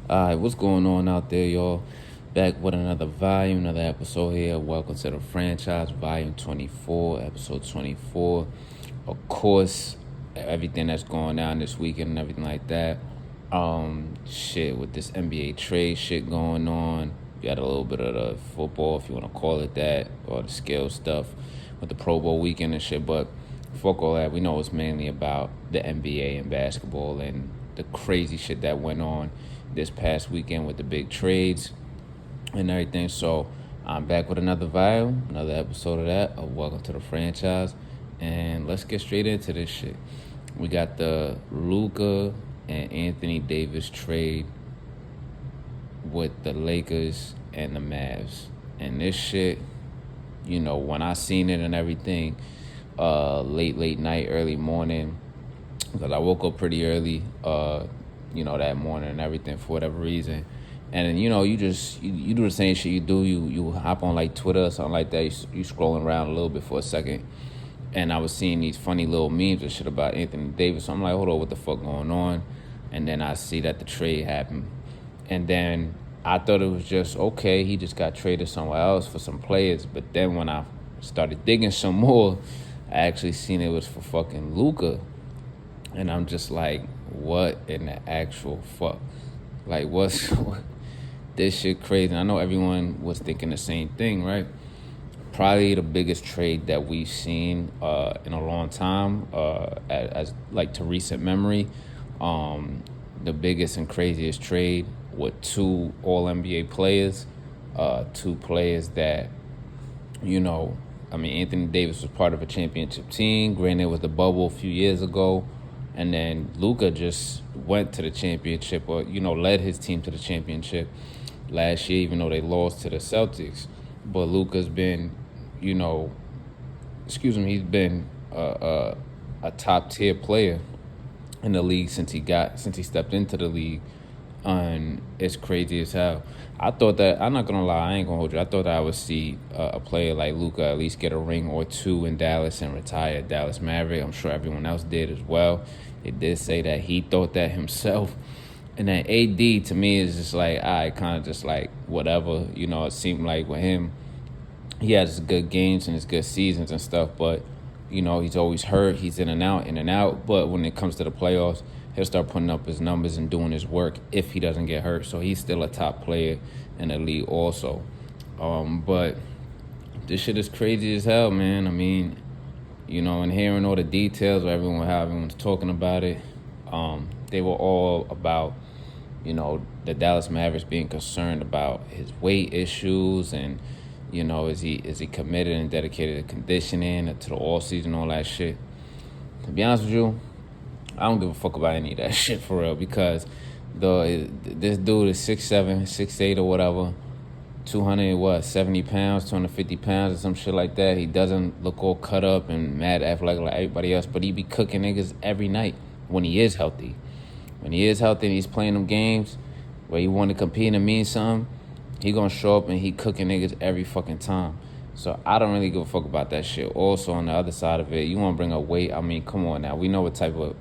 Alright, what's going on out there, y'all? Back with another volume, another episode here. Welcome to the Franchise, volume 24, episode 24. Of course, everything that's going on this weekend and everything like that. Shit, with this NBA trade shit going on. You got a little bit of the football, if you want to call it that, or the skill stuff with the Pro Bowl weekend and shit. But fuck all that. We know it's mainly about the NBA and basketball and the crazy shit that went on this past weekend with the big trades and everything. So I'm back with another video, another episode of that, of Welcome to the Franchise. And let's get straight into this shit. We got the Luka and Anthony Davis trade with the Lakers and the Mavs. And this shit, you know, when I seen it and everything, late night, early morning, because I woke up pretty early, that morning and everything for whatever reason. And then, you just, you do the same shit you do. You hop on like Twitter or something like that. You scrolling around a little bit for a second. And I was seeing these funny little memes and shit about Anthony Davis. So I'm like, hold on, what the fuck going on? And then I see that the trade happened. And then I thought it was just, okay, he just got traded somewhere else for some players. But then when I started digging some more, I actually seen it was for fucking Luka. And I'm just like, what in the actual fuck? Like, this shit crazy. I know everyone was thinking the same thing, right? Probably the biggest trade that we've seen in a long time, as like to recent memory. The biggest and craziest trade with two All-NBA players, two players that, Anthony Davis was part of a championship team. Granted, it was the bubble a few years ago. And then Luka just went to the championship or, led his team to the championship last year, even though they lost to the Celtics. But Luka's been, he's been a top tier player in the league since he stepped into the league. And it's crazy as hell. I thought that, I'm not going to lie, I ain't going to hold you. I thought that I would see a player like Luka at least get a ring or two in Dallas and retire at Dallas Maverick. I'm sure everyone else did as well. They did say that he thought that himself. And then AD, to me, is just like, kind of just like whatever. It seemed like with him, he has good games and his good seasons and stuff. But, he's always hurt. He's in and out. But when it comes to the playoffs, he'll start putting up his numbers and doing his work if he doesn't get hurt. So he's still a top player in the league also. But this shit is crazy as hell, man. And hearing all the details, how everyone's talking about it, they were all about, the Dallas Mavericks being concerned about his weight issues and, is he committed and dedicated to conditioning, to the all-season, all that shit. To be honest with you, I don't give a fuck about any of that shit for real because this dude is 6'7", 6'8", or whatever, 270 pounds, 250 pounds or some shit like that. He doesn't look all cut up and mad athletic like everybody else, but he be cooking niggas every night when he is healthy. When he is healthy and he's playing them games where he want to compete and mean something, he gonna show up and he cooking niggas every fucking time. So I don't really give a fuck about that shit. Also, on the other side of it, you want to bring up weight. Come on now. We know what type of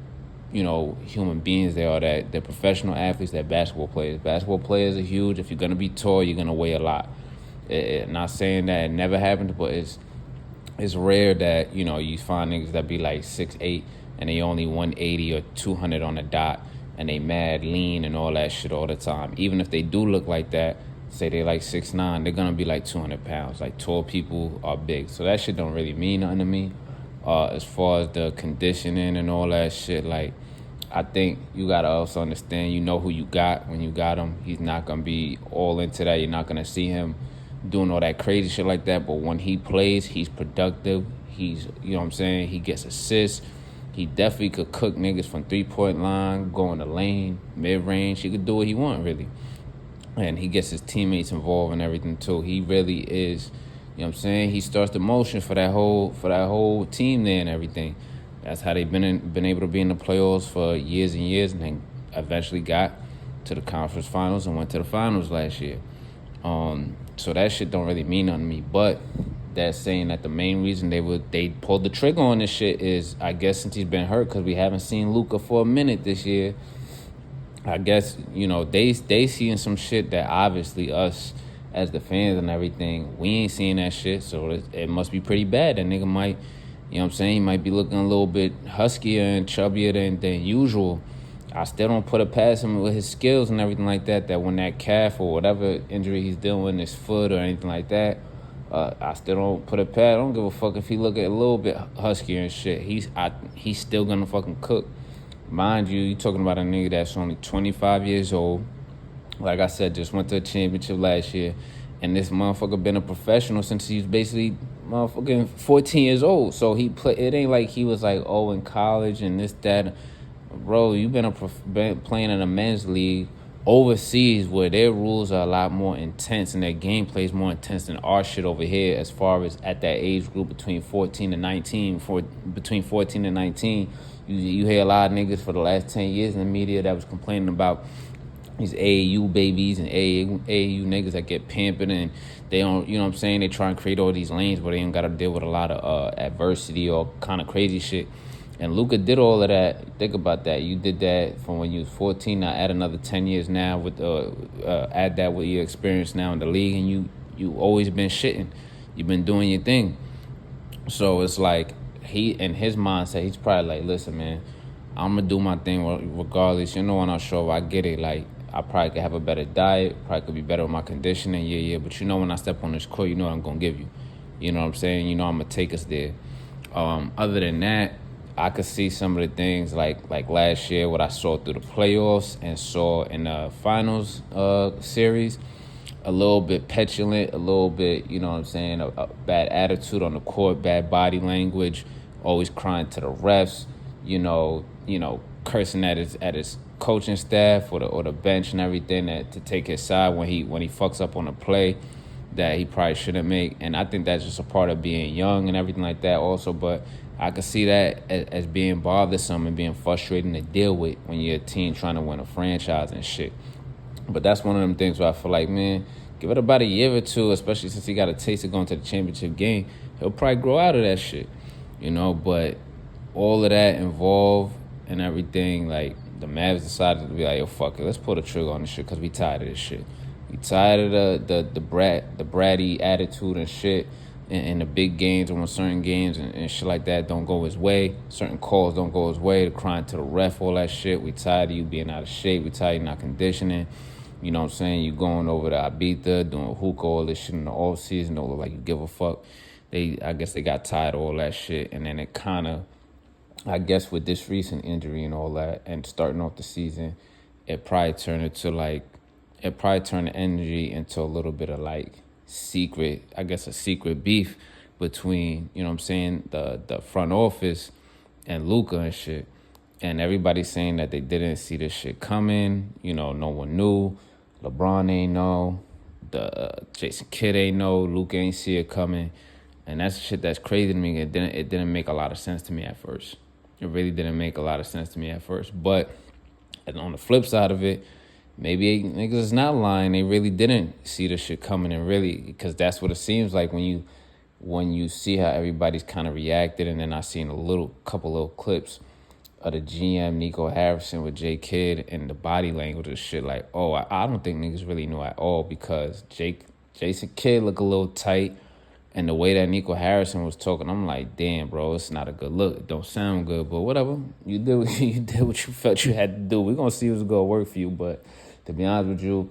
human beings they are, that they're professional athletes, they're basketball players. Basketball players are huge. If you're going to be tall, you're going to weigh a lot. Not saying that it never happened, but it's rare that, you find niggas that be like 6'8", and they only 180 or 200 on the dot, and they mad lean and all that shit all the time. Even if they do look like that, say they like 6'9", they're going to be like 200 pounds. Like, tall people are big. So that shit don't really mean nothing to me. As far as the conditioning and all that shit, like, I think you got to also understand, who you got when you got him. He's not going to be all into that. You're not going to see him doing all that crazy shit like that. But when he plays, he's productive. He's, he gets assists. He definitely could cook niggas from three-point line, go in the lane, mid-range. He could do what he want, really. And he gets his teammates involved and everything, too. He really is, he starts the motion for that whole team there and everything. That's how they've been able to be in the playoffs for years and years, and then eventually got to the conference finals and went to the finals last year. So that shit don't really mean nothing to me. But that's saying that the main reason they pulled the trigger on this shit is, I guess, since he's been hurt, because we haven't seen Luka for a minute this year. I guess, they seeing some shit that obviously us as the fans and everything, we ain't seeing that shit. So it must be pretty bad. That nigga might, what I'm saying, he might be looking a little bit huskier and chubbier than usual. I still don't put it past him with his skills and everything like that, that when that calf or whatever injury he's dealing with, his foot or anything like that, I still don't put it past. I don't give a fuck if he look a little bit huskier and shit. He's still gonna fucking cook. Mind you talking about a nigga that's only 25 years old. Like I said, just went to a championship last year. And this motherfucker been a professional since he was basically motherfucking 14 years old. So it ain't like he was like, in college and this, that. Bro, you've been playing in a men's league overseas where their rules are a lot more intense and their gameplay is more intense than our shit over here as far as at that age group between 14 and 19. Between 14 and 19, you hear a lot of niggas for the last 10 years in the media that was complaining about these AAU babies and AAU niggas that get pampered and they don't, you know what I'm saying, they try and create all these lanes where they ain't got to deal with a lot of adversity or kind of crazy shit. And Luka did all of that. Think about that. You did that from when you was 14. Now add another 10 years now with add that with your experience now in the league, and you always been shitting. You've been doing your thing. So it's like he in his mindset, he's probably like, listen, man, I'm gonna do my thing regardless. When I show up, I get it. Like I probably could have a better diet, probably could be better with my conditioning, yeah. But when I step on this court, what I'm gonna give you. You know what I'm saying? I'm gonna take us there. Other than that, I could see some of the things like last year, what I saw through the playoffs and saw in the finals series, a little bit petulant, a little bit, you know what I'm saying, a bad attitude on the court, bad body language, always crying to the refs, cursing at his coaching staff or the bench and everything to take his side when he fucks up on a play that he probably shouldn't make. And I think that's just a part of being young and everything like that also, but I could see that as being bothersome and being frustrating to deal with when you're a team trying to win a franchise and shit. But that's one of them things where I feel like, man, give it about a year or two, especially since he got a taste of going to the championship game. He'll probably grow out of that shit, But all of that involved and everything, like the Mavs decided to be like, yo, fuck it, let's pull the trigger on this shit because we tired of this shit. We tired of the bratty attitude and shit. In the big games or when certain games and shit like that don't go his way, certain calls don't go his way, the crying to the ref, all that shit. We tired of you being out of shape. We tired of you not conditioning. You know what I'm saying? You going over to Ibiza, doing hookah, all this shit in the off season. Don't look like you give a fuck. I guess they got tired of all that shit. And then it kind of, I guess with this recent injury and all that and starting off the season, it probably turned the energy into a little bit of like, a secret beef between, the front office and Luka and shit. And everybody's saying that they didn't see this shit coming. No one knew. LeBron ain't know. Jason Kidd ain't know. Luka ain't see it coming. And that's shit that's crazy to me. It didn't make a lot of sense to me at first. It really didn't make a lot of sense to me at first. But on the flip side of it, maybe niggas is not lying. They really didn't see the shit coming, and really, because that's what it seems like when you see how everybody's kind of reacted. And then I seen a couple little clips of the GM Nico Harrison with J Kidd and the body language and shit. Like, I don't think niggas really knew at all because Jason Kidd look a little tight, and the way that Nico Harrison was talking, I'm like, damn, bro, it's not a good look. It don't sound good, but whatever. You did what you felt you had to do. We're gonna see what's gonna work for you, but. To be honest with you,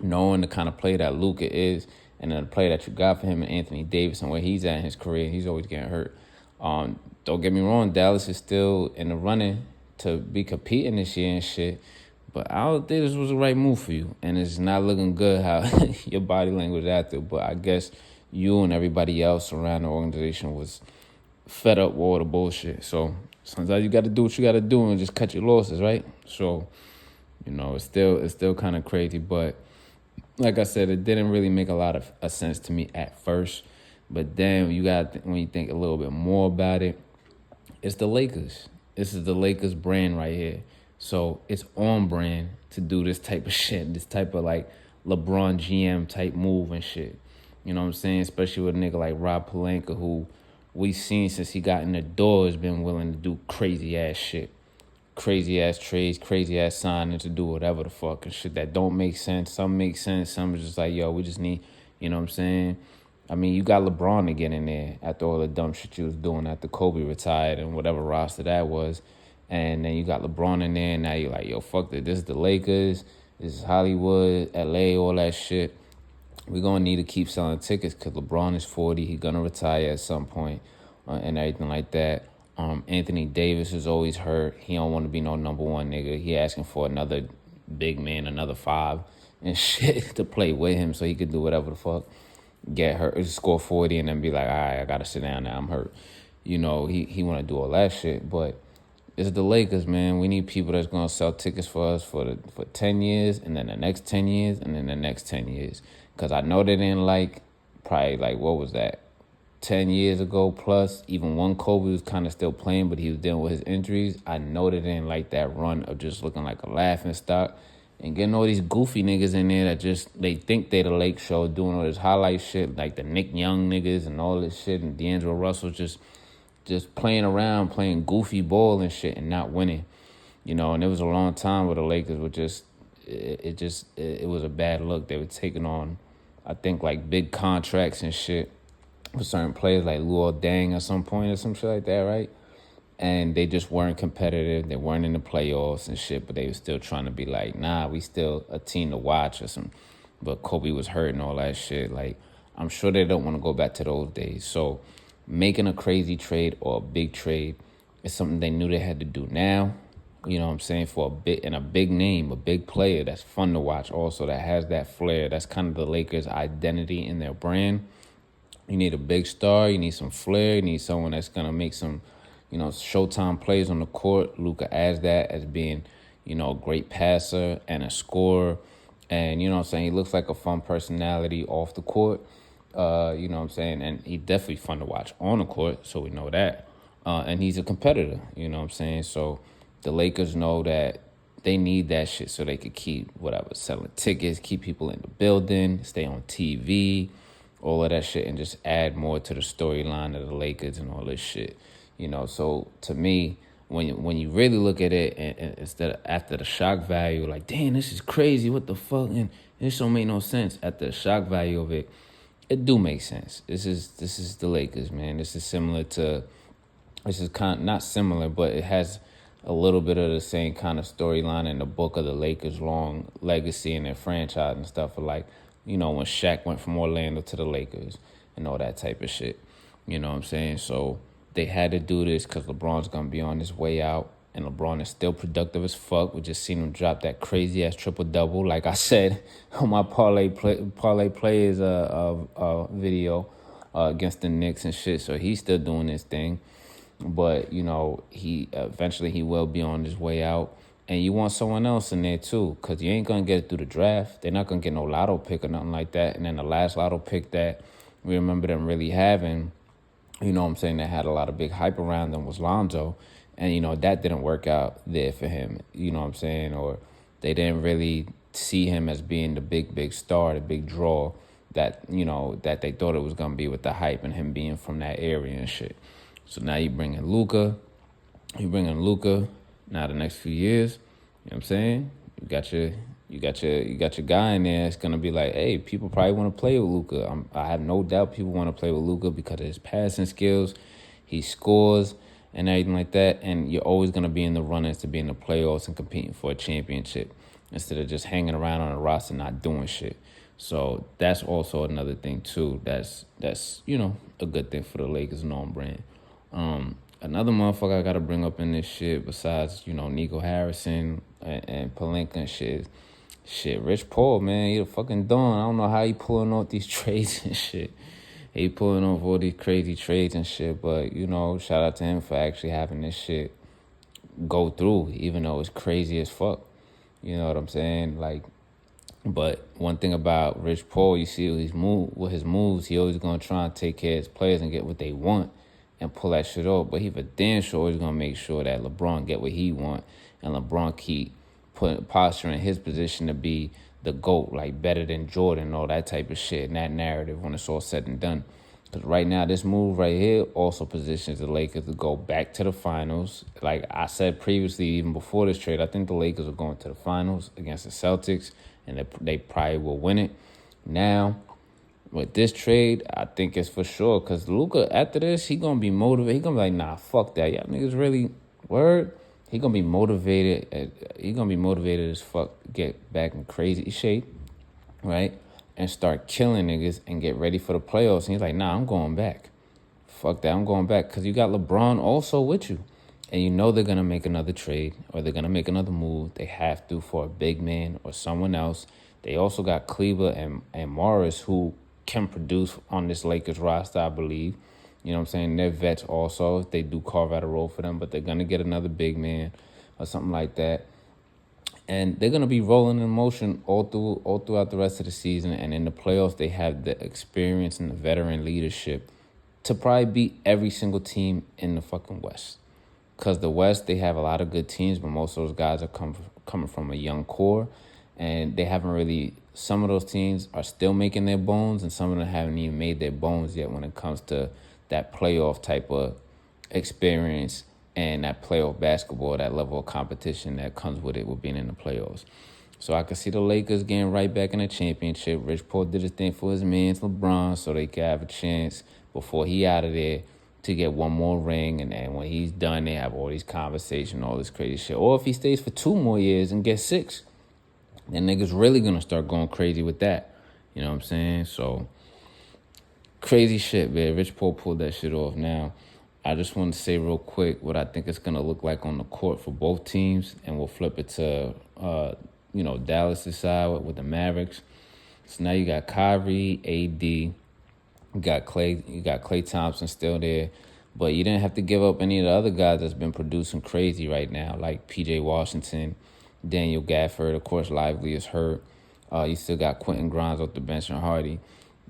knowing the kind of player that Luka is and the player that you got for him and Anthony Davis and where he's at in his career, he's always getting hurt. Don't get me wrong, Dallas is still in the running to be competing this year and shit, but I don't think this was the right move for you. And it's not looking good how your body language after, but I guess you and everybody else around the organization was fed up with all the bullshit. So sometimes you got to do what you got to do and just cut your losses, right? So... it's still kind of crazy, but like I said, it didn't really make a lot of sense to me at first. But then when you think a little bit more about it, it's the Lakers. This is the Lakers brand right here. So it's on brand to do this type of shit, this type of like LeBron GM type move and shit. You know what I'm saying? Especially with a nigga like Rob Pelinka, who we've seen since he got in the door has been willing to do crazy ass shit. crazy ass trades, crazy ass signings to do whatever the fuck and shit that don't make sense. Some make sense. Some is just like, yo, we just need, you know what I'm saying? I mean, you got LeBron to get in there after all the dumb shit you was doing after Kobe retired and whatever roster that was. And then you got LeBron in there, and now you're like, yo, fuck that. This is the Lakers. This is Hollywood, LA, all that shit. We're going to need to keep selling tickets because LeBron is 40. He's going to retire at some point, and everything like that. Anthony Davis is always hurt. He don't want to be no number one nigga. He asking for another big man, another 5 and shit to play with him so he could do whatever the fuck. Get hurt, score 40, and then be like, all right, I got to sit down now. I'm hurt. You know, he want to do all that shit, but it's the Lakers, man. We need people that's going to sell tickets for us for 10 years, and then the next 10 years, and then the next 10 years. Because I know they didn't probably what was that, 10 years ago plus, even when Kobe was kind of still playing, but he was dealing with his injuries. I know they didn't like that run of just looking like a laughing stock and getting all these goofy niggas in there that they think they the Lakeshow, doing all this highlight shit, like the Nick Young niggas and all this shit, and D'Angelo Russell just playing around, playing goofy ball and shit and not winning. You know, and it was a long time where the Lakers were it was a bad look. They were taking on, I think, like big contracts and shit for certain players like Luol Deng at some point or some shit like that, right? And they just weren't competitive. They weren't in the playoffs and shit, but they were still trying to be like, nah, we still a team to watch or some. But Kobe was hurt and all that shit. Like, I'm sure they don't want to go back to those days. So making a crazy trade or a big trade is something they knew they had to do now. You know what I'm saying? For a big name, a big player that's fun to watch also, that has that flair. That's kind of the Lakers' identity in their brand. You need a big star. You need some flair. You need someone that's going to make some, Showtime plays on the court. Luka adds that as being, a great passer and a scorer. And, you know what I'm saying, he looks like a fun personality off the court. You know what I'm saying? And he's definitely fun to watch on the court, so we know that. And he's a competitor, you know what I'm saying? So the Lakers know that they need that shit so they could keep, selling tickets, keep people in the building, stay on TV, all of that shit, and just add more to the storyline of the Lakers and all this shit. So to me, when you really look at it, and instead of after the shock value, like, damn, this is crazy, what the fuck, and this don't make no sense. At the shock value of it, it do make sense. This is the Lakers, man. This is not similar, but it has a little bit of the same kind of storyline in the book of the Lakers' long legacy and their franchise and stuff. Like, when Shaq went from Orlando to the Lakers and all that type of shit. You know what I'm saying? So they had to do this because LeBron's going to be on his way out. And LeBron is still productive as fuck. We just seen him drop that crazy-ass triple-double. Like I said on my parlay players video against the Knicks and shit. So he's still doing this thing. But, he eventually he will be on his way out. And you want someone else in there, too, because you ain't going to get it through the draft. They're not going to get no lotto pick or nothing like that. And then the last lotto pick that we remember them really having, you know what I'm saying, that had a lot of big hype around them was Lonzo. And, that didn't work out there for him, you know what I'm saying? Or they didn't really see him as being the big star, the big draw that, that they thought it was going to be with the hype and him being from that area and shit. So now you bring in Luka. Now the next few years, you know what I'm saying? You got your guy in there. It's going to be like, hey, people probably want to play with Luka. I have no doubt people want to play with Luka because of his passing skills. He scores and everything like that, and you're always going to be in the run-ins to be in the playoffs and competing for a championship instead of just hanging around on a roster not doing shit. So that's also another thing, too. That's a good thing for the Lakers known brand. Another motherfucker I got to bring up in this shit besides, Nico Harrison and Pelinka and shit, Rich Paul, man, he a fucking don. I don't know how he pulling off these trades and shit. He pulling off all these crazy trades and shit, but, shout out to him for actually having this shit go through, even though it's crazy as fuck. You know what I'm saying? Like, but one thing about Rich Paul, you see with his moves, he always going to try and take care of his players and get what they want and pull that shit off. But he for damn sure always going to make sure that LeBron get what he want and LeBron keep posturing his position to be the GOAT, like better than Jordan, all that type of shit, and that narrative when it's all said and done. Because right now, this move right here also positions the Lakers to go back to the finals. Like I said previously, even before this trade, I think the Lakers are going to the finals against the Celtics, and they probably will win it. Now, with this trade, I think it's for sure. Because Luka, after this, he going to be motivated. He going to be like, nah, fuck that. Y'all niggas really, word? He going to be motivated. He going to be motivated as fuck to get back in crazy shape, right? And start killing niggas and get ready for the playoffs. And he's like, nah, I'm going back. Fuck that, I'm going back. Because you got LeBron also with you. And you know they're going to make another trade or they're going to make another move. They have to for a big man or someone else. They also got Kleber and Morris who can produce on this Lakers roster, I believe. You know what I'm saying? They're vets also. They do carve out a role for them, but they're going to get another big man or something like that. And they're going to be rolling in motion all throughout the rest of the season. And in the playoffs, they have the experience and the veteran leadership to probably beat every single team in the fucking West. Because the West, they have a lot of good teams, but most of those guys are coming from a young core. And they haven't really, some of those teams are still making their bones, and some of them haven't even made their bones yet when it comes to that playoff type of experience and that playoff basketball, that level of competition that comes with it with being in the playoffs. So I can see the Lakers getting right back in the championship. Rich Paul did his thing for his man, LeBron, so they could have a chance before he out of there to get one more ring. And then when he's done, they have all these conversations, all this crazy shit. Or if he stays for 2 more years and gets 6, then niggas really going to start going crazy with that. You know what I'm saying? So crazy shit, man. Rich Paul pulled that shit off. Now, I just want to say real quick what I think it's going to look like on the court for both teams, and we'll flip it to, Dallas' side with the Mavericks. So now you got Kyrie, AD, you got Klay Thompson still there, but you didn't have to give up any of the other guys that's been producing crazy right now, like PJ Washington, Daniel Gafford, of course, Lively is hurt. You still got Quentin Grimes off the bench and Hardy.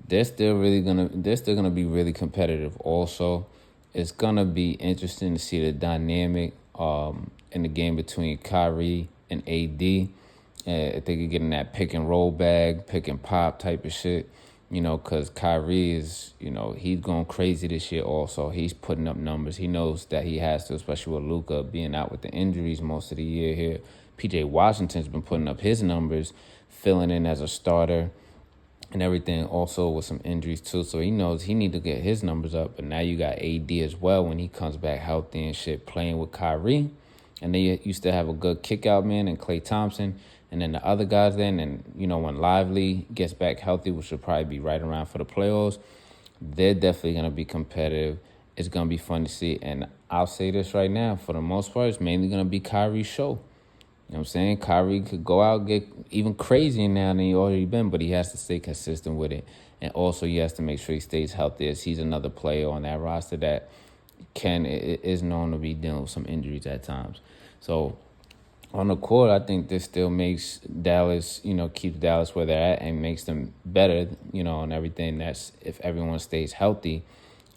They're still gonna be really competitive also. It's going to be interesting to see the dynamic in the game between Kyrie and AD. If they could get in that pick and roll bag, pick and pop type of shit, because Kyrie is, he's going crazy this year also. He's putting up numbers. He knows that he has to, especially with Luka being out with the injuries most of the year here. PJ Washington's been putting up his numbers, filling in as a starter and everything, also with some injuries too. So he knows he need to get his numbers up. But now you got AD as well when he comes back healthy and shit, playing with Kyrie. And then you still have a good kick-out man and Klay Thompson. And then the other guys then, and, when Lively gets back healthy, which will probably be right around for the playoffs, they're definitely going to be competitive. It's going to be fun to see. And I'll say this right now, for the most part, it's mainly going to be Kyrie's show. You know what I'm saying? Kyrie could go out and get even crazier now than he already been, but he has to stay consistent with it. And also he has to make sure he stays healthy, as he's another player on that roster that is known to be dealing with some injuries at times. So on the court, I think this still makes Dallas, keeps Dallas where they're at and makes them better, and everything. That's if everyone stays healthy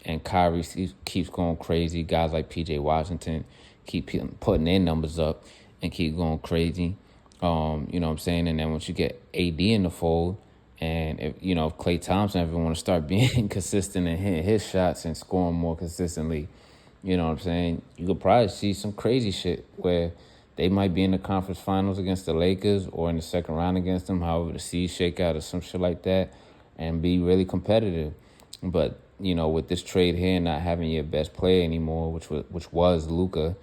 and Kyrie keeps going crazy. Guys like PJ Washington keep putting their numbers up and keep going crazy. You know what I'm saying? And then once you get AD in the fold, and if Klay Thompson ever want to start being consistent and hitting his shots and scoring more consistently, you know what I'm saying? You could probably see some crazy shit where they might be in the conference finals against the Lakers or in the second round against them, however the seeds shake out or some shit like that, and be really competitive. But, with this trade here, not having your best player anymore, which was Luka,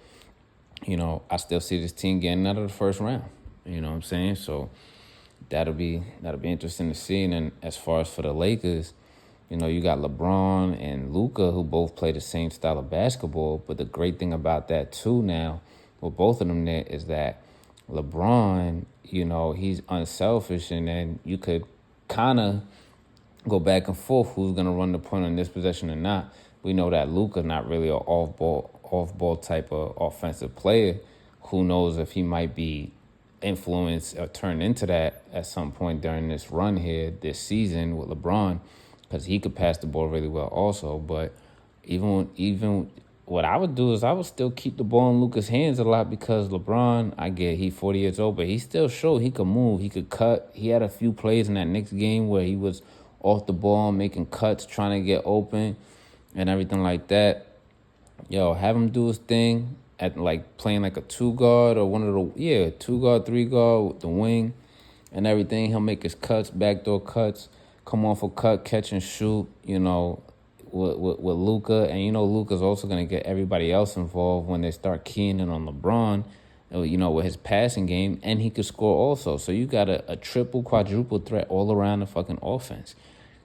I still see this team getting out of the first round. You know what I'm saying? So that'll be interesting to see. And then as far as for the Lakers, you got LeBron and Luka, who both play the same style of basketball. But the great thing about that too now, with both of them there, is that LeBron, he's unselfish, and then you could kind of go back and forth who's going to run the point on this possession or not. We know that Luka not really an off-ball type of offensive player. Who knows if he might be influenced or turned into that at some point during this run here this season with LeBron, because he could pass the ball really well also. But even what I would do is I would still keep the ball in Luka's hands a lot, because LeBron, I get he 40 years old, but he still showed he could move, he could cut. He had a few plays in that Knicks game where he was off the ball, making cuts, trying to get open, and everything like that. Yo, have him do his thing at like playing like a 2 guard or one of the 2 guard, 3 guard with the wing and everything. He'll make his cuts, backdoor cuts, come off a cut, catch and shoot. With Luka, and Luka's also gonna get everybody else involved when they start keying in on LeBron. With his passing game, and he could score also. So you got a triple, quadruple threat all around the fucking offense,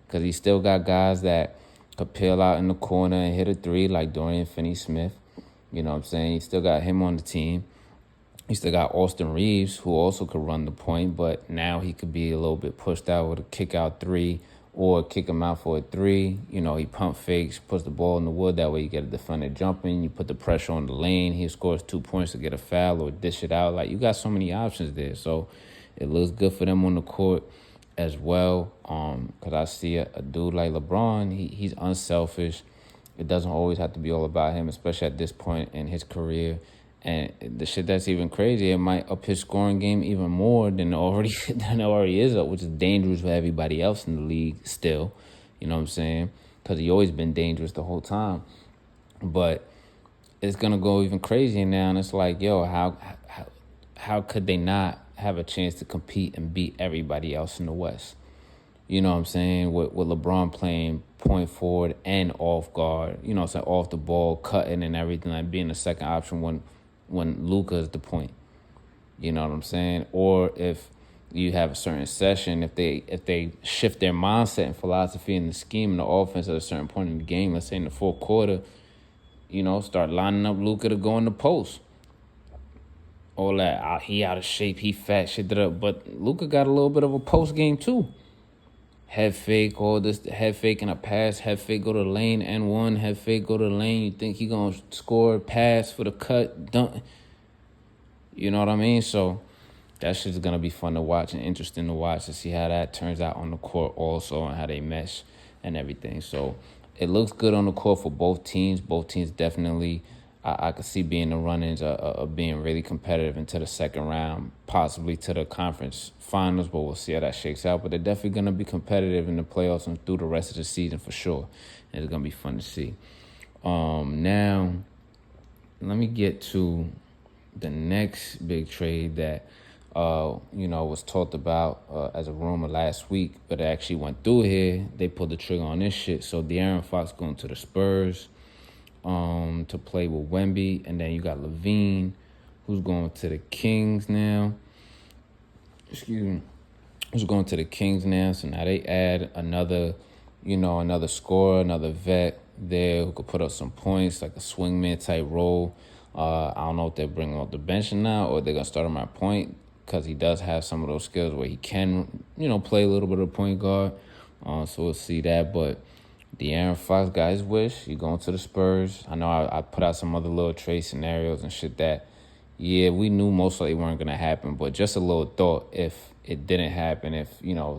because he still got guys that could peel out in the corner and hit a three like Dorian Finney-Smith. You know what I'm saying? He still got him on the team. He still got Austin Reeves, who also could run the point, but now he could be a little bit pushed out with a kick-out three or kick him out for a three. He pump fakes, puts the ball in the wood. That way you get a defender jumping. You put the pressure on the lane. He scores 2 points to get a foul or dish it out. Like, you got so many options there. So it looks good for them on the court as well. Because I see a dude like LeBron, he's unselfish. It doesn't always have to be all about him, especially at this point in his career. And the shit that's even crazy, it might up his scoring game even more than it already is up, which is dangerous for everybody else in the league still. You know what I'm saying? Because he always been dangerous the whole time. But it's going to go even crazier now. And it's like, yo, how could they not have a chance to compete and beat everybody else in the West? You know what I'm saying? With LeBron playing point forward and off guard, so off the ball, cutting and everything, like being the second option when Luka is the point. You know what I'm saying? Or if you have a certain session, if they shift their mindset and philosophy and the scheme and the offense at a certain point in the game, let's say in the fourth quarter, start lining up Luka to go in the post. All that, he out of shape, he fat, shit that up. But Luka got a little bit of a post game too. Head fake, all this, head fake and a pass, head fake, go to the lane, and one, head fake, go to the lane. You think he going to score, pass for the cut, dunk. You know what I mean? So that shit's going to be fun to watch and interesting to watch to see how that turns out on the court also and how they mesh and everything. So it looks good on the court for both teams. Both teams definitely, I could see being the run-ins of being really competitive into the second round, possibly to the conference finals, but we'll see how that shakes out. But they're definitely going to be competitive in the playoffs and through the rest of the season for sure. And it's going to be fun to see. Now, let me get to the next big trade that, was talked about as a rumor last week, but it actually went through here. They pulled the trigger on this shit. So De'Aaron Fox going to the Spurs to play with Wemby, and then you got Levine, who's going to the Kings now. Who's going to the Kings now. So now they add another scorer, another vet there who could put up some points, like a swingman type role. I don't know if they're bringing him off the bench now or they're going to start him at point, because he does have some of those skills where he can, play a little bit of point guard. So we'll see that. But De'Aaron Fox got his wish. He going to the Spurs. I know I put out some other little trade scenarios and shit that, yeah, we knew most likely weren't going to happen. But just a little thought, if it didn't happen, if,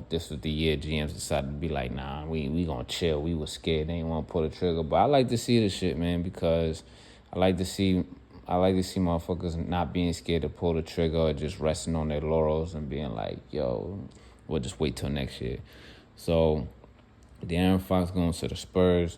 this was the year GMs decided to be like, nah, we going to chill. We was scared. They didn't want to pull the trigger. But I like to see this shit, man, because I like to see motherfuckers not being scared to pull the trigger or just resting on their laurels and being like, yo, we'll just wait till next year. So De'Aaron Fox going to the Spurs.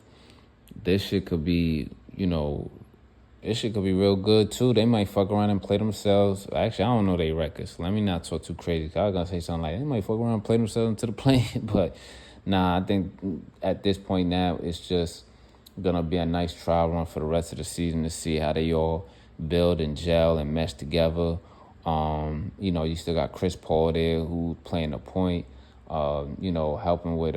This shit could be, real good too. They might fuck around and play themselves. Actually, I don't know their records. Let me not talk too crazy. I was going to say something like, they might fuck around and play themselves into the play. But nah, I think at this point now, it's just going to be a nice trial run for the rest of the season to see how they all build and gel and mesh together. You still got Chris Paul there who playing the point, helping with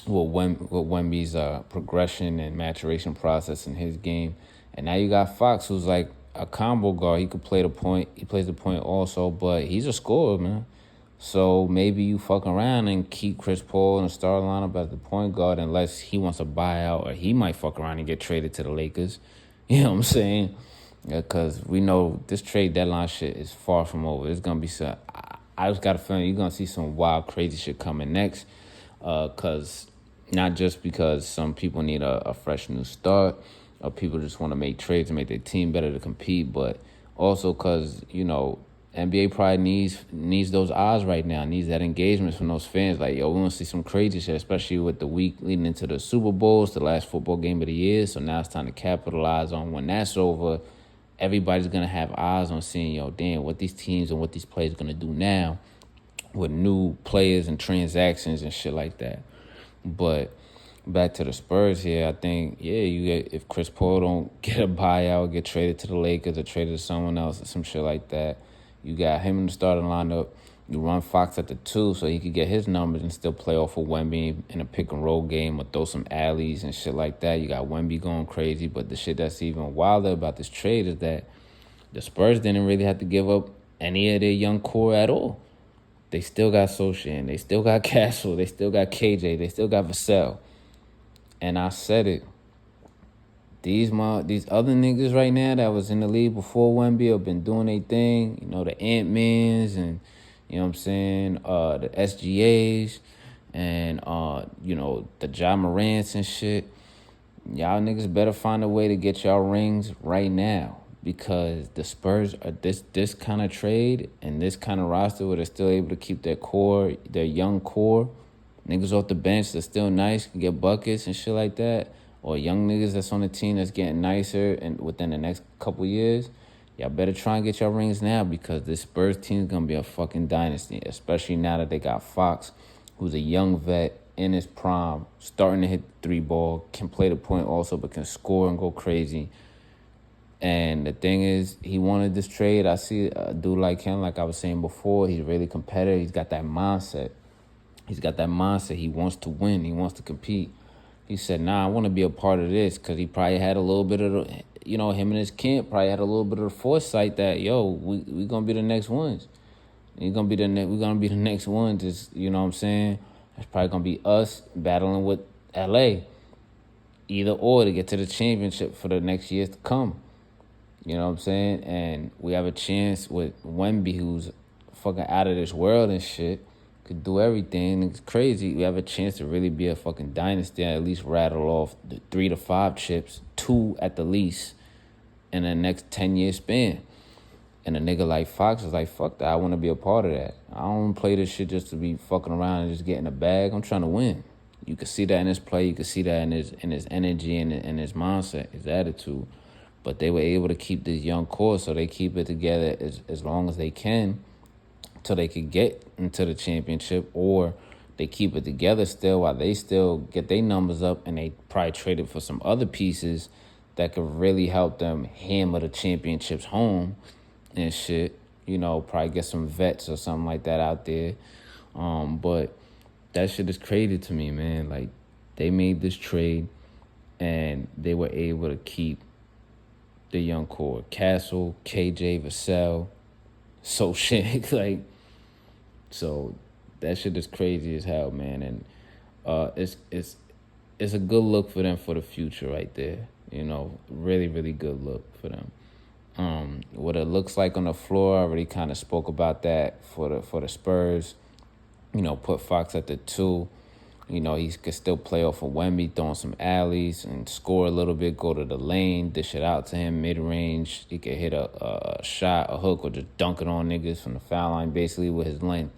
Wemby's progression and maturation process in his game. And now you got Fox, who's like a combo guard. He could play the point. He plays the point also, but he's a scorer, man. So maybe you fuck around and keep Chris Paul in the star lineup as the point guard unless he wants a buyout, or he might fuck around and get traded to the Lakers. You know what I'm saying? Because we know this trade deadline shit is far from over. It's going to be some... I just got a feeling you're going to see some wild, crazy shit coming next. Because not just because some people need a fresh new start, or people just want to make trades and make their team better to compete, but also because, NBA probably needs those eyes right now, needs that engagement from those fans. Like, yo, we want to see some crazy shit, especially with the week leading into the Super Bowls, the last football game of the year. So now it's time to capitalize on when that's over. Everybody's going to have eyes on seeing, yo, damn, what these teams and what these players going to do now with new players and transactions and shit like that. But back to the Spurs here, I think, if Chris Paul don't get a buyout, get traded to the Lakers or traded to someone else or some shit like that, you got him in the starting lineup. You run Fox at the 2 so he could get his numbers and still play off of Wemby in a pick-and-roll game or throw some alleys and shit like that. You got Wemby going crazy. But the shit that's even wilder about this trade is that the Spurs didn't really have to give up any of their young core at all. They still got Sochan. They still got Castle. They still got KJ. They still got Vassell. And I said it. These other niggas right now that was in the league before Wemby have been doing their thing. You know, the Ant-Mans and, you know what I'm saying, the SGAs and, the Ja Morants and shit. Y'all niggas better find a way to get y'all rings right now because the Spurs are this kind of trade and this kind of roster where they're still able to keep their core, their young core. Niggas off the bench that's still nice, can get buckets and shit like that. Or young niggas that's on the team that's getting nicer and within the next couple years. Y'all better try and get your rings now because this Spurs team is going to be a fucking dynasty, especially now that they got Fox, who's a young vet in his prime, starting to hit the 3-ball, can play the point also, but can score and go crazy. And the thing is, he wanted this trade. I see a dude like him, like I was saying before, he's really competitive. He's got that mindset. He wants to win. He wants to compete. He said, nah, I want to be a part of this because he probably had a little bit of, him and his camp probably had a little bit of the foresight that, we going to be the next ones. We're going to be the next ones. It's, you know what I'm saying? It's probably going to be us battling with L.A. Either or to get to the championship for the next years to come. You know what I'm saying? And we have a chance with Wemby, who's fucking out of this world and shit. Could do everything. It's crazy. We have a chance to really be a fucking dynasty and at least rattle off the 3 to 5 chips, 2 at the least, in the next 10-year span. And a nigga like Fox is like, fuck that. I want to be a part of that. I don't play this shit just to be fucking around and just getting a bag. I'm trying to win. You can see that in his play. You can see that in his energy and in his mindset, his attitude. But they were able to keep this young core, so they keep it together as long as they can, till they could get into the championship, or they keep it together still while they still get their numbers up and they probably trade it for some other pieces that could really help them hammer the championships home and shit. Probably get some vets or something like that out there. But that shit is crazy to me, man. Like, they made this trade and they were able to keep the young core. Castle, KJ, Vassell, Sochan, like, so that shit is crazy as hell, man. And it's a good look for them for the future right there. Really, really good look for them. What it looks like on the floor, I already kind of spoke about that for the Spurs. Put Fox at the 2. He could still play off of Wemby, throwing some alleys and score a little bit, go to the lane, dish it out to him mid-range. He could hit a shot, a hook, or just dunk it on niggas from the foul line, basically with his length.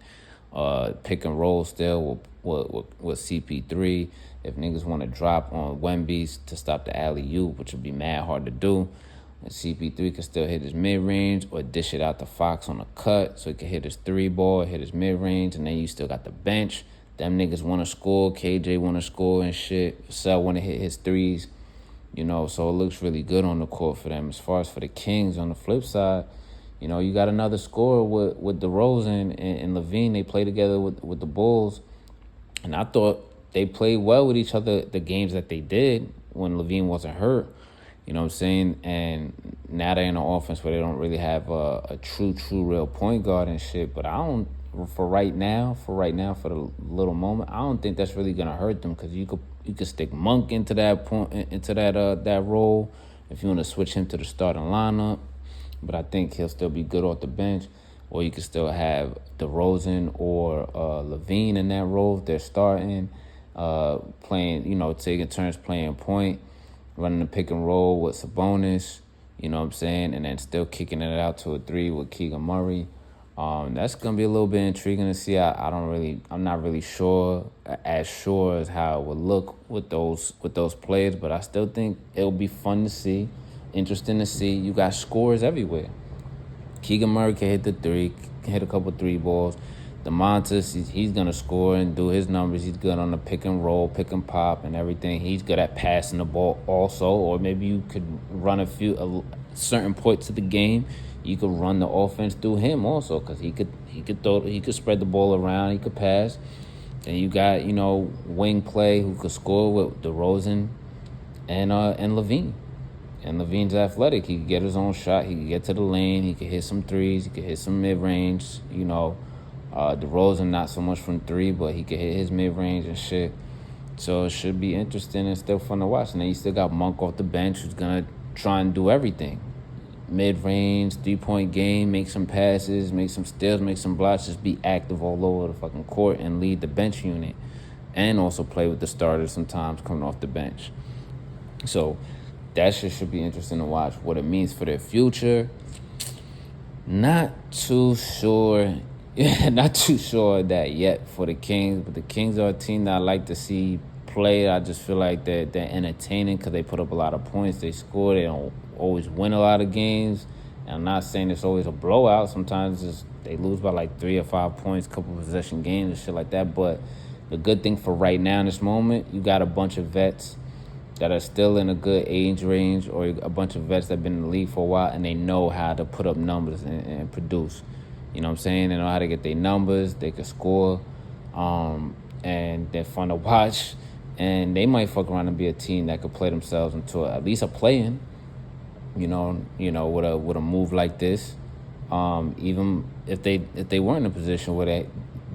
Pick and roll still with CP3. If niggas want to drop on Wemby's to stop the alley-oop, which would be mad hard to do, and CP3 can still hit his mid-range or dish it out to Fox on a cut so he can hit his 3-ball, hit his mid-range, and then you still got the bench. Them niggas want to score. KJ want to score and shit. Vassell want to hit his threes. So it looks really good on the court for them. As far as for the Kings, on the flip side, you got another scorer with DeRozan and Levine. They play together with the Bulls. And I thought they played well with each other the games that they did when Levine wasn't hurt. You know what I'm saying? And now they're in an offense where they don't really have a true real point guard and shit. But for right now, for the little moment, I don't think that's really gonna hurt them because you could stick Monk into that role if you want to switch him to the starting lineup. But I think he'll still be good off the bench. Or you could still have DeRozan or Levine in that role if they're starting, playing, taking turns playing point, running the pick and roll with Sabonis, you know what I'm saying, and then still kicking it out to a 3 with Keegan Murray. That's gonna be a little bit intriguing to see. I'm not really as sure as how it would look with those players, but I still think it'll be fun to see, interesting to see. You got scores everywhere. Keegan Murray can hit the three, can hit a couple three balls. DeMontis, he's gonna score and do his numbers. He's good on the pick and roll, pick and pop, and everything. He's good at passing the ball also. Or maybe you could run a certain points of the game. You could run the offense through him also, because he could spread the ball around. He could pass. Then you got wing play who could score with DeRozan and Levine. And Levine's athletic. He could get his own shot. He could get to the lane. He could hit some threes. He could hit some mid-range. DeRozan, not so much from three, but he could hit his mid-range and shit. So it should be interesting and still fun to watch. And then you still got Monk off the bench who's going to try and do everything. Mid-range, three-point game, make some passes, make some steals, make some blocks, just be active all over the fucking court and lead the bench unit. And also play with the starters sometimes coming off the bench. So that shit should be interesting to watch. What it means for their future, not too sure. Not too sure of that yet for the Kings. But the Kings are a team that I like to see play. I just feel like they're entertaining because they put up a lot of points. They score. They don't always win a lot of games. And I'm not saying it's always a blowout. Sometimes they lose by like 3 or 5 points, couple possession games and shit like that. But the good thing for right now in this moment, you got a bunch of vets that are still in a good age range, or a bunch of vets that have been in the league for a while, and they know how to put up numbers and produce. You know what I'm saying? They know how to get their numbers. They can score. And they're fun to watch. And they might fuck around and be a team that could play themselves into at least a play-in. With a move like this. Even if they weren't in a position where they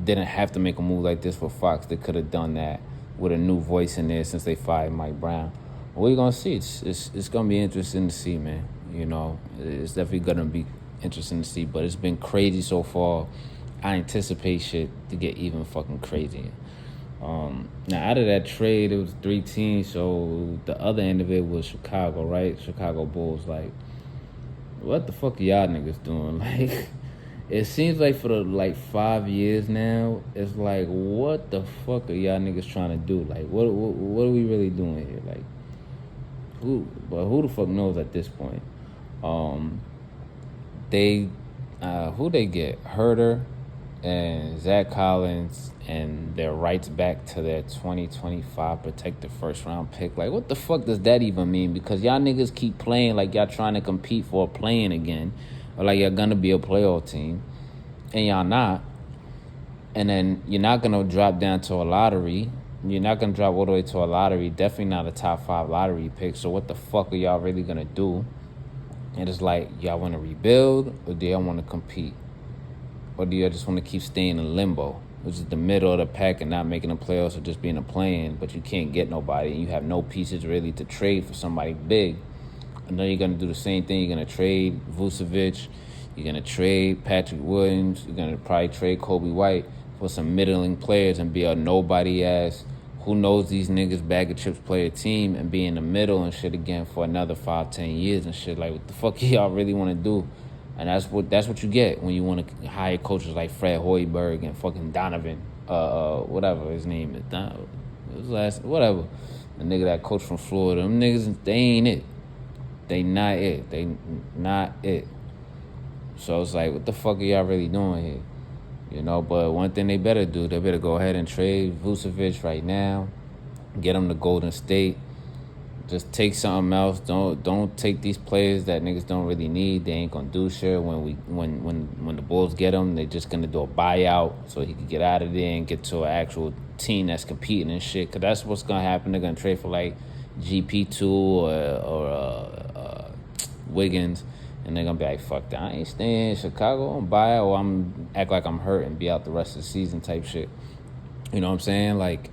didn't have to make a move like this for Fox, they could have done that with a new voice in there since they fired Mike Brown. We're gonna see. It's gonna be interesting to see, man. It's definitely gonna be interesting to see, but it's been crazy so far. I anticipate shit to get even fucking crazier. Now, out of that trade, it was 3 teams, so the other end of it was Chicago, right? Chicago Bulls. Like, what the fuck are y'all niggas doing? Like, it seems like for the 5 years now, it's like, what the fuck are y'all niggas trying to do? Like, what are we really doing here? Like, who the fuck knows at this point? Who they get? Herder and Zach Collins and their rights back to their 2025 protected first round pick. Like, what the fuck does that even mean? Because y'all niggas keep playing like y'all trying to compete for a play-in again, or like y'all gonna be a playoff team, and y'all not. And then you're not gonna drop down to a lottery. You're not gonna drop all the way to a lottery. Definitely not a top 5 lottery pick. So what the fuck are y'all really gonna do? And it's like, y'all want to rebuild, or do y'all want to compete? Or do y'all just want to keep staying in limbo, which is the middle of the pack and not making the playoffs or just being a play-in, but you can't get nobody and you have no pieces really to trade for somebody big. I know you're going to do the same thing. You're going to trade Vucevic. You're going to trade Patrick Williams. You're going to probably trade Kobe White for some middling players and be a nobody-ass, who knows these niggas bag of chips player team, and be in the middle and shit again for another 5-10 years and shit. Like, what the fuck y'all really want to do? And that's what you get when you want to hire coaches like Fred Hoiberg and fucking Donovan, whatever his name is. Whatever. The nigga that coach from Florida. Them niggas, they ain't it. They not it. They not it. So it's like, what the fuck are y'all really doing here? But one thing they better do, they better go ahead and trade Vucevic right now. Get him to Golden State. Just take something else. Don't take these players that niggas don't really need. They ain't gonna do shit. When the Bulls get him, they just gonna do a buyout so he can get out of there and get to an actual team that's competing and shit. Cause that's what's gonna happen. They're gonna trade for like GP2 or Wiggins. And they're going to be like, fuck that. I ain't staying in Chicago. I'm buy out, or I'm act like I'm hurt and be out the rest of the season type shit. You know what I'm saying? Like,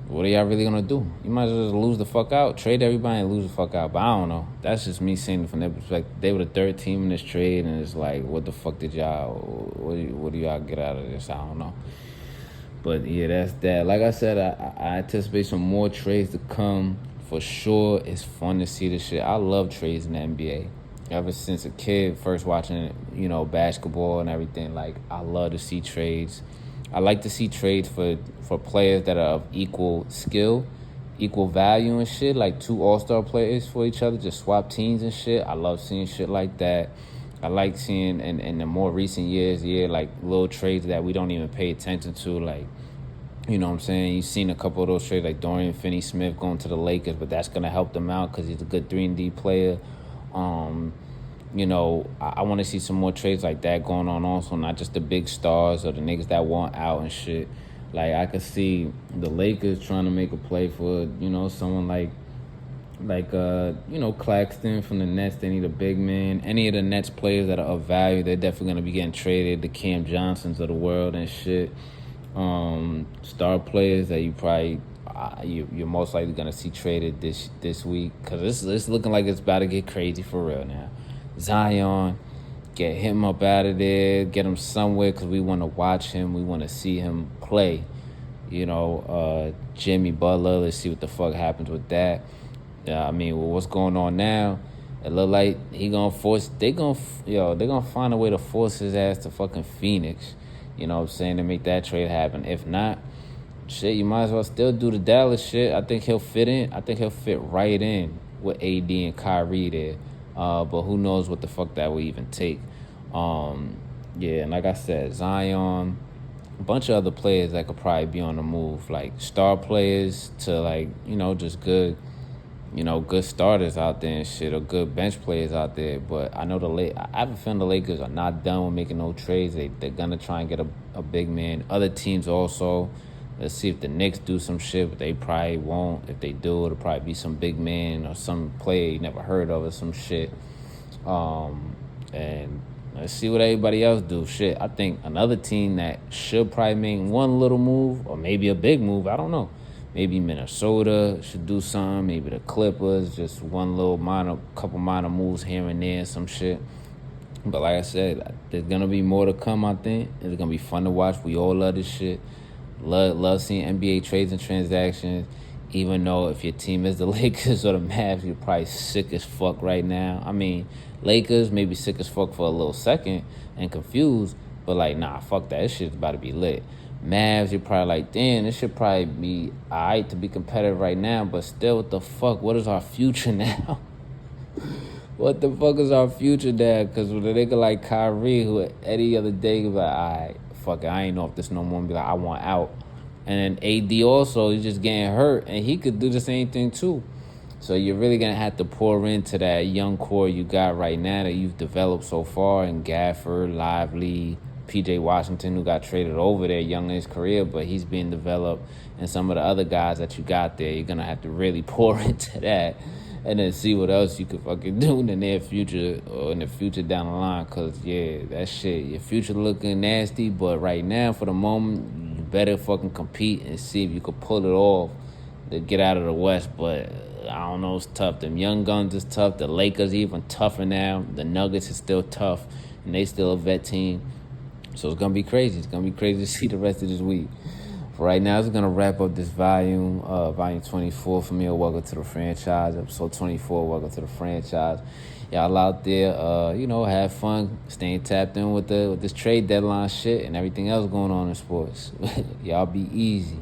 what are y'all really going to do? You might as well just lose the fuck out. Trade everybody and lose the fuck out. But I don't know. That's just me saying it from their perspective. They were the third team in this trade, and it's like, what the fuck did y'all, what do y'all get out of this? I don't know. But, yeah, that's that. Like I said, I anticipate some more trades to come for sure. It's fun to see this shit. I love trades in the NBA. Ever since a kid, first watching, basketball and everything, like, I love to see trades. I like to see trades for players that are of equal skill, equal value and shit, like two all-star players for each other, just swap teams and shit. I love seeing shit like that. I like seeing in the more recent years, like little trades that we don't even pay attention to, like, you know what I'm saying? You've seen a couple of those trades, like Dorian Finney-Smith going to the Lakers, but that's going to help them out because he's a good 3-and-D player. I want to see some more trades like that going on also, not just the big stars or the niggas that want out and shit. Like, I could see the Lakers trying to make a play for, someone like Claxton from the Nets. They need a big man. Any of the Nets players that are of value, they're definitely going to be getting traded. The Cam Johnsons of the world and shit. Star players that you probably you're most likely gonna see traded this week, because it's looking like it's about to get crazy for real now. Zion, get him up out of there, get him somewhere, because we want to watch him, we want to see him play. Jimmy Butler, let's see what the fuck happens with that. With what's going on now, it look like they're gonna find a way to force his ass to fucking Phoenix. You know what I'm saying, to make that trade happen. If not, shit, you might as well still do the Dallas shit. I think he'll fit in. I think he'll fit right in with AD and Kyrie there. But who knows what the fuck that will even take. And like I said, Zion, a bunch of other players that could probably be on the move, like star players to, like, just good, good starters out there and shit, or good bench players out there. But I know I have a feeling the Lakers are not done with making no trades. They're gonna try and get a big man. Other teams also. Let's see if the Knicks do some shit, but they probably won't. If they do, it'll probably be some big man or some player you never heard of or some shit. And let's see what everybody else do. Shit, I think another team that should probably make one little move, or maybe a big move, I don't know. Maybe Minnesota should do something. Maybe the Clippers, just one little couple minor moves here and there, some shit. But like I said, there's going to be more to come, I think. It's going to be fun to watch. We all love this shit. Love seeing NBA trades and transactions. Even though if your team is the Lakers or the Mavs, you're probably sick as fuck right now. Lakers maybe sick as fuck for a little second and confused. But like, nah, fuck that. This shit's about to be lit. Mavs, you're probably like, damn, this should probably be all right to be competitive right now, but still, what the fuck? What is our future now? What the fuck is our future now? Because with a nigga like Kyrie, who any other day was like, all right, fuck it, I ain't know if this no more, and be like, I want out. And then AD also, he's just getting hurt, and he could do the same thing too. So you're really going to have to pour into that young core you got right now that you've developed so far, and Gafford, Lively, PJ Washington, who got traded over there young in his career, but he's being developed, and some of the other guys that you got there. You're going to have to really pour into that and then see what else you could fucking do in the near future or in the future down the line, because, that shit, your future looking nasty, but right now, for the moment, you better fucking compete and see if you could pull it off to get out of the West. But I don't know, it's tough. Them young guns is tough. The Lakers even tougher now. The Nuggets is still tough, and they still a vet team. So it's going to be crazy. It's going to be crazy to see the rest of this week. For right now, it's going to wrap up this volume 24 for me. Welcome to the franchise. Episode 24, welcome to the franchise. Y'all out there, have fun, staying tapped in with this trade deadline shit and everything else going on in sports. Y'all be easy.